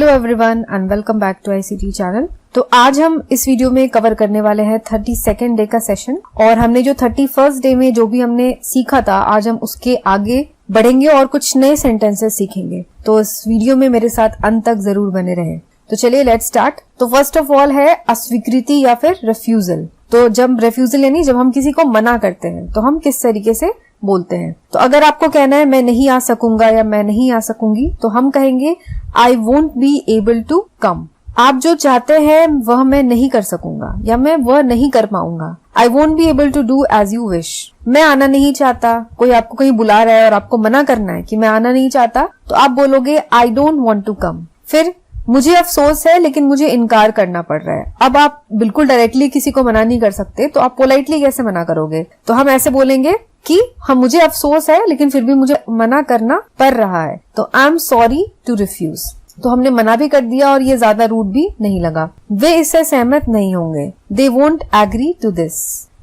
Hello everyone and welcome back to ICT channel. तो आज हम इस वीडियो में कवर करने वाले हैं 32nd डे का सेशन, और हमने जो 31st डे में जो भी हमने सीखा था आज हम उसके आगे बढ़ेंगे और कुछ नए सेंटेंसेस सीखेंगे। तो इस वीडियो में मेरे साथ अंत तक जरूर बने रहें। तो चलिए लेट्स स्टार्ट। तो फर्स्ट ऑफ ऑल है अस्वीकृति या फिर रिफ्यूजल। तो जब रिफ्यूजल यानी जब हम किसी को मना करते हैं तो हम किस तरीके से बोलते हैं। तो अगर आपको कहना है मैं नहीं आ सकूंगा या मैं नहीं आ सकूंगी तो हम कहेंगे I won't be able to come. आप जो चाहते हैं वह मैं नहीं कर सकूंगा या मैं वह नहीं कर पाऊंगा। I won't be able to do as you wish. मैं आना नहीं चाहता, कोई आपको कहीं बुला रहा है और आपको मना करना है कि मैं आना नहीं चाहता, तो आप बोलोगे I don't want to come. फिर मुझे अफसोस है लेकिन मुझे इनकार करना पड़ रहा है। अब आप बिल्कुल डायरेक्टली किसी को मना नहीं कर सकते, तो आप पोलाइटली कैसे मना करोगे? तो हम ऐसे बोलेंगे कि हम मुझे अफसोस है लेकिन फिर भी मुझे मना करना पड़ रहा है। तो I am sorry to refuse. तो हमने मना भी कर दिया और ये ज्यादा रूड भी नहीं लगा। वे इससे सहमत नहीं होंगे। They won't agree to this.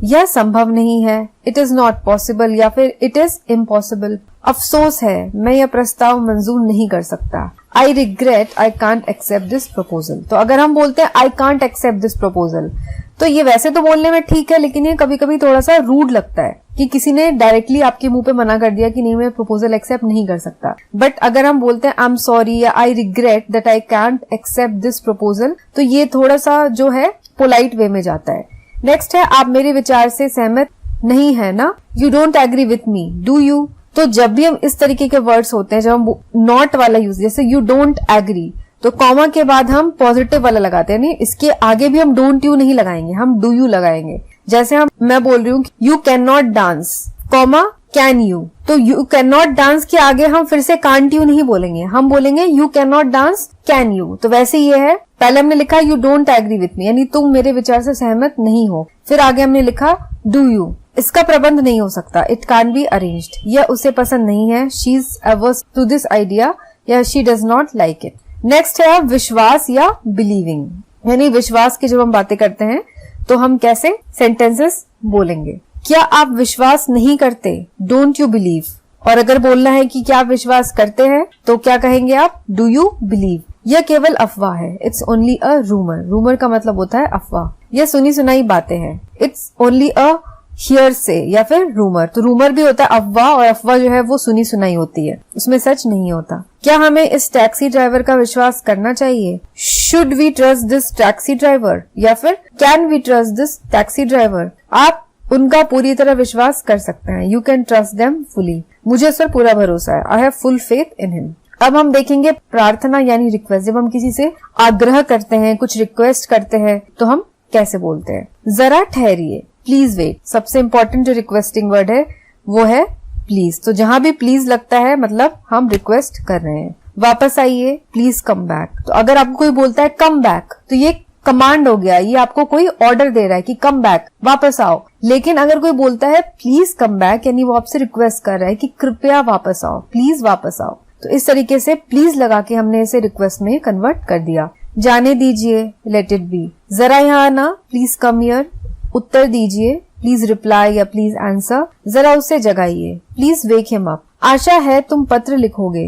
यह संभव नहीं है। इट इज नॉट पॉसिबल या फिर इट इज इम्पॉसिबल। अफसोस है, मैं यह प्रस्ताव मंजूर नहीं कर सकता। I regret I can't accept this proposal. तो अगर हम बोलते हैं I can't accept this proposal, तो ये वैसे तो बोलने में ठीक है लेकिन ये कभी कभी थोड़ा सा रूड लगता है कि किसी ने डायरेक्टली आपके मुंह पे मना कर दिया कि नहीं मैं प्रपोजल एक्सेप्ट नहीं कर सकता। बट अगर हम बोलते हैं आई एम सॉरी या I regret that I can't accept this proposal, तो ये थोड़ा सा जो है पोलाइट वे में जाता है। नेक्स्ट है आप मेरे विचार से सहमत नहीं है ना। You don't agree with me, do you. तो जब भी हम इस तरीके के वर्ड्स होते हैं, जब हम नॉट वाला यूज, जैसे यू डोंट एग्री, तो कॉमा के बाद हम पॉजिटिव वाला लगाते हैं। नहीं, इसके आगे भी हम डोंट यू नहीं लगाएंगे, हम डू यू लगाएंगे। जैसे मैं बोल रही हूँ you can not dance, comma can you, तो यू कैन नॉट डांस के आगे हम फिर से कांट यू नहीं बोलेंगे, हम बोलेंगे you can not dance can you. तो वैसे ये है, पहले हमने लिखा you don't agree with me यानी तुम मेरे विचार से सहमत नहीं हो, फिर आगे हमने लिखा डू यू। इसका प्रबंध नहीं हो सकता, इट कैन बी अरेंज्ड। यह उसे पसंद नहीं है, she is averse to this idea या she does not like it. Next है विश्वास या बिलीविंग, यानी विश्वास की जब हम बातें करते हैं तो हम कैसे सेंटेंसेस बोलेंगे। क्या आप विश्वास नहीं करते, डोंट यू बिलीव। और अगर बोलना है कि क्या आप विश्वास करते हैं तो क्या कहेंगे आप, डू यू बिलीव। यह केवल अफवाह है, it's only a rumour. Rumour का मतलब होता है अफवाह, यह सुनी सुनाई बातें हैं। इट्स ओनली अ हियर से या फिर रूमर। तो रूमर भी होता है अफवाह, और अफवाह जो है वो सुनी सुनाई होती है, उसमें सच नहीं होता। क्या हमें इस टैक्सी ड्राइवर का विश्वास करना चाहिए, should we trust this taxi driver, या फिर can we trust this taxi driver. आप उनका पूरी तरह विश्वास कर सकते हैं, you can trust them fully. मुझे उस पर पूरा भरोसा है, I have full faith in him. अब हम देखेंगे प्रार्थना यानी रिक्वेस्ट। जब हम किसी से आग्रह करते हैं, कुछ रिक्वेस्ट करते हैं, तो हम कैसे बोलते हैं। जरा ठहरिए, प्लीज वेट। सबसे इंपॉर्टेंट जो रिक्वेस्टिंग वर्ड है वो है प्लीज। तो जहां भी प्लीज लगता है मतलब हम रिक्वेस्ट कर रहे हैं। वापस आइए, प्लीज कम बैक। तो अगर आपको कोई बोलता है कम बैक तो ये कमांड हो गया, ये आपको कोई ऑर्डर दे रहा है कि कम बैक, वापस आओ। लेकिन अगर कोई बोलता है प्लीज कम बैक यानी वो आपसे रिक्वेस्ट कर रहा है कि कृपया वापस आओ, प्लीज वापस आओ। तो इस तरीके से प्लीज लगा के हमने इसे रिक्वेस्ट में कन्वर्ट कर दिया। जाने दीजिए, लेट इट बी। जरा यहाँ आना, प्लीज कम हियर। उत्तर दीजिए, प्लीज रिप्लाई या प्लीज आंसर। जरा उसे जगाइए, प्लीज वेक हिम अप। आशा है तुम पत्र लिखोगे,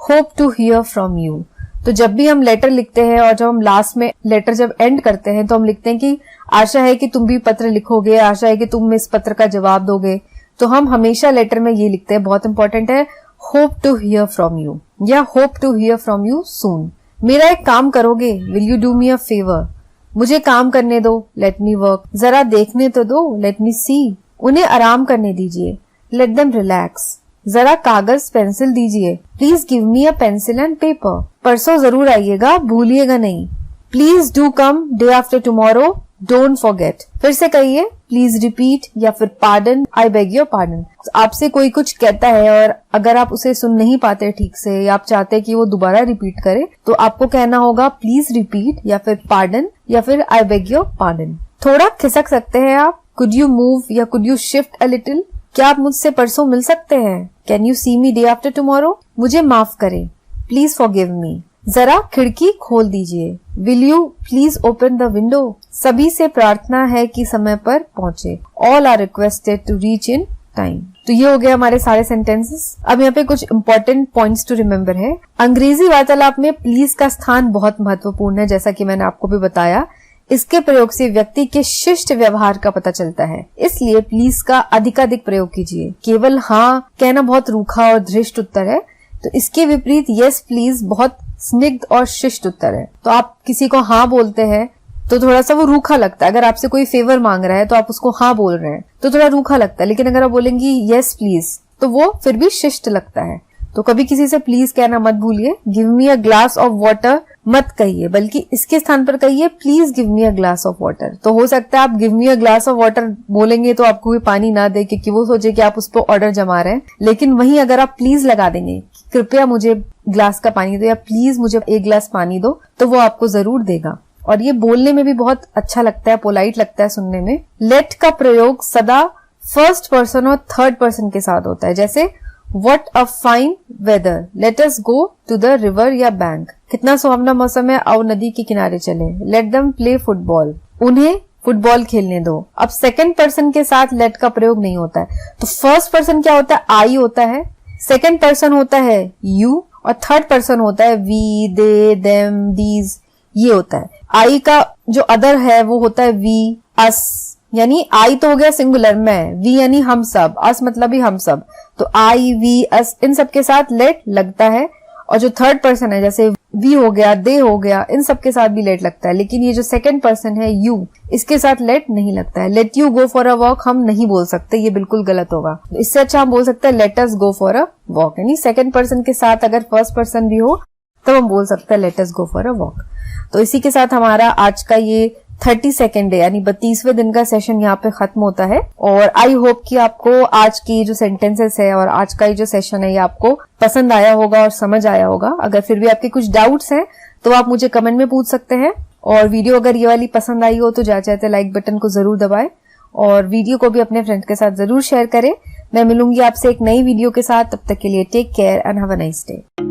hope to hear from you. तो जब भी हम लेटर लिखते हैं और जब हम लास्ट में लेटर जब एंड करते हैं तो हम लिखते हैं कि आशा है कि तुम भी पत्र लिखोगे, आशा है कि तुम इस पत्र का जवाब दोगे। तो हम हमेशा लेटर में ये लिखते हैं, बहुत इंपॉर्टेंट है, hope to hear from you या hope to hear from you soon. मेरा एक काम करोगे, will you do me a favour. मुझे काम करने दो, लेट मी वर्क। जरा देखने तो दो, लेट मी सी। उन्हें आराम करने दीजिए, लेट देम रिलैक्स। जरा कागज पेंसिल दीजिए, please give me a pencil and paper. परसों जरूर आइएगा, भूलिएगा नहीं। Please do come day after tomorrow, don't forget. फिर से कहिए, प्लीज रिपीट या फिर pardon, I beg your pardon. आपसे कोई कुछ कहता है और अगर आप उसे सुन नहीं पाते ठीक से या आप चाहते हैं कि वो दोबारा रिपीट करे तो आपको कहना होगा प्लीज रिपीट या फिर पार्डन या फिर आई बेग योर पार्डन। थोड़ा खिसक सकते हैं आप, कुड यू मूव या could you shift a little. क्या आप मुझसे परसों मिल सकते हैं, can you see me day after tomorrow. मुझे माफ करें, प्लीज फॉरगिव मी। जरा खिड़की खोल दीजिए, will you please open the window. सभी से प्रार्थना है कि समय पर पहुंचे, all are requested to reach in time. तो ये हो गया हमारे सारे सेंटेंसेस। अब यहाँ पे कुछ इंपॉर्टेंट पॉइंट्स टू रिमेम्बर है। अंग्रेजी वार्तालाप में प्लीज का स्थान बहुत महत्वपूर्ण है, जैसा कि मैंने आपको भी बताया। इसके प्रयोग से व्यक्ति के शिष्ट व्यवहार का पता चलता है, इसलिए प्लीज का अधिकाधिक प्रयोग कीजिए। केवल हाँ कहना बहुत रूखा और धृष्ट उत्तर है, तो इसके विपरीत यस प्लीज बहुत स्निग्ध और शिष्ट उत्तर है। तो आप किसी को हाँ बोलते हैं तो थोड़ा सा वो रूखा लगता है। अगर आपसे कोई फेवर मांग रहा है तो आप उसको हाँ बोल रहे हैं तो थोड़ा रूखा लगता है, लेकिन अगर आप बोलेंगी यस प्लीज तो वो फिर भी शिष्ट लगता है। तो कभी किसी से प्लीज कहना मत भूलिए। Give me a glass of water मत कहिए, बल्कि इसके स्थान पर कहिए please give me a glass of water. तो हो सकता है आप give me a glass of water बोलेंगे तो आपको भी पानी ना दे, क्योंकि वो सोचे कि आप उस पर ऑर्डर जमा रहे हैं। लेकिन वहीं अगर आप प्लीज लगा देंगे, कृपया मुझे ग्लास का पानी दो या प्लीज मुझे एक गिलास पानी दो, तो वो आपको जरूर देगा। और ये बोलने में भी बहुत अच्छा लगता है, पोलाइट लगता है सुनने में। लेट का प्रयोग सदा फर्स्ट पर्सन और थर्ड पर्सन के साथ होता है, जैसे What a fine weather, let us go to the river या बैंक। कितना सुहावना मौसम है, आओ नदी के किनारे चले। Let them play football, उन्हें फुटबॉल खेलने दो। अब सेकंड पर्सन के साथ लेट का प्रयोग नहीं होता है। तो फर्स्ट पर्सन क्या होता है, आई होता है, सेकंड पर्सन होता है यू, और थर्ड पर्सन होता है वी, दे, देम, दीज, ये होता है। आई का जो अदर है वो होता है वी, अस, यानी आई तो हो गया सिंगुलर मैं, वी यानी हम सब, अस मतलब ही हम सब। तो आई, वी, अस, इन सब के साथ लेट लगता है। और जो थर्ड पर्सन है, जैसे वी हो गया, दे हो गया, इन सब के साथ भी लेट लगता है। लेकिन ये जो सेकंड पर्सन है यू, इसके साथ लेट नहीं लगता है। Let you go for a walk हम नहीं बोल सकते, ये बिल्कुल गलत होगा। इससे अच्छा हम बोल सकते हैं let us go for a walk, यानी सेकंड पर्सन के साथ अगर फर्स्ट पर्सन भी हो तब हम बोल सकते हैं let us go for a walk. तो इसी के साथ हमारा आज का ये 32nd डे यानी 32वें दिन का सेशन यहाँ पे खत्म होता है। और आई होप कि आपको आज की जो सेंटेंसेस है और आज का ये जो सेशन है ये आपको पसंद आया होगा और समझ आया होगा। अगर फिर भी आपके कुछ डाउट्स हैं तो आप मुझे कमेंट में पूछ सकते हैं। और वीडियो अगर ये वाली पसंद आई हो तो चाहते लाइक बटन को जरूर दबाएं और वीडियो को भी अपने फ्रेंड के साथ जरूर शेयर करें। मैं मिलूंगी आपसे एक नई वीडियो के साथ, तब तक के लिए take care and have a nice day.